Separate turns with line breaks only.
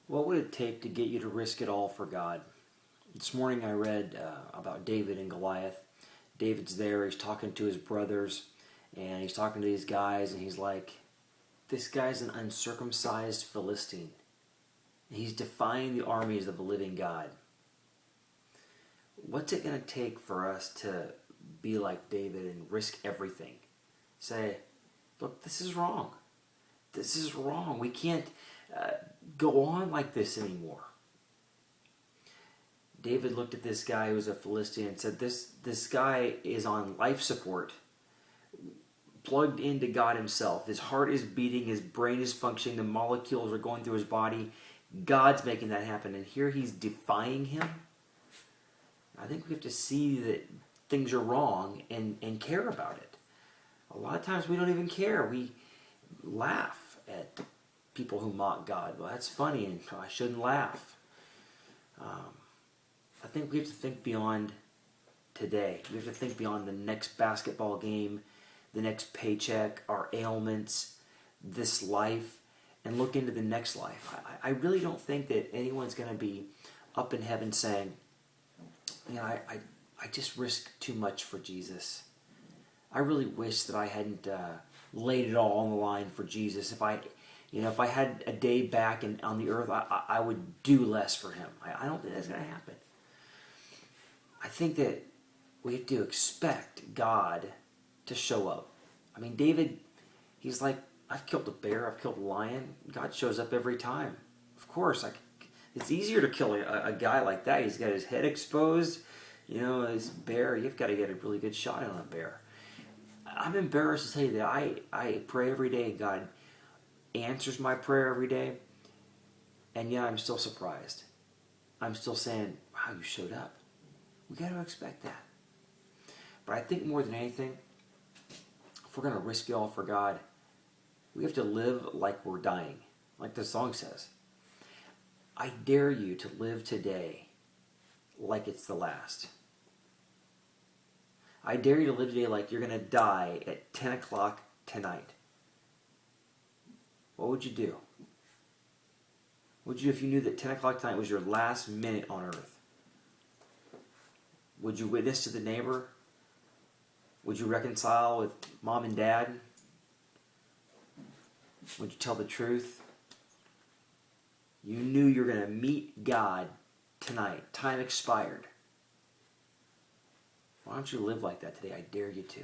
What would it take to get you to risk it all for God? This morning I read about David and Goliath. David's there, he's talking to his brothers, and he's talking to these guys, and he's like, this guy's an uncircumcised Philistine. He's defying the armies of the living God. What's it going to take for us to be like David and risk everything? Say, look, this is wrong. This is wrong. We can't go on like this anymore. David looked at this guy who was a Philistine and said, this guy is on life support, plugged into God himself. His heart is beating, his brain is functioning, the molecules are going through his body. God's making that happen, and here he's defying him. I think we have to see that things are wrong and care about it. A lot of times we don't even care. We laugh at people who mock God. Well, that's funny, and I shouldn't laugh. I think we have to think beyond today. We have to think beyond the next basketball game, the next paycheck, our ailments, this life, and look into the next life. I really don't think that anyone's going to be up in heaven saying, I just risked too much for Jesus. I really wish that I hadn't laid it all on the line for Jesus. If I had a day back on the earth, I would do less for him. I don't think that's going to happen. I think that we have to expect God to show up. I mean, David, he's like, I've killed a bear, I've killed a lion. God shows up every time. Of course, it's easier to kill a guy like that. He's got his head exposed. His bear, you've got to get a really good shot on a bear. I'm embarrassed to tell you that I pray every day. God answers my prayer every day. And yet I'm still surprised. I'm still saying, wow, you showed up. We got to expect that. But I think more than anything, if we're going to risk it all for God, we have to live like we're dying, like the song says. I dare you to live today like it's the last. I dare you to live today like you're going to die at 10 o'clock tonight. What would you do? What would you do if you knew that 10 o'clock tonight was your last minute on earth? Would you witness to the neighbor? Would you reconcile with mom and dad? Would you tell the truth? You knew you were going to meet God tonight. Time expired. Why don't you live like that today? I dare you to.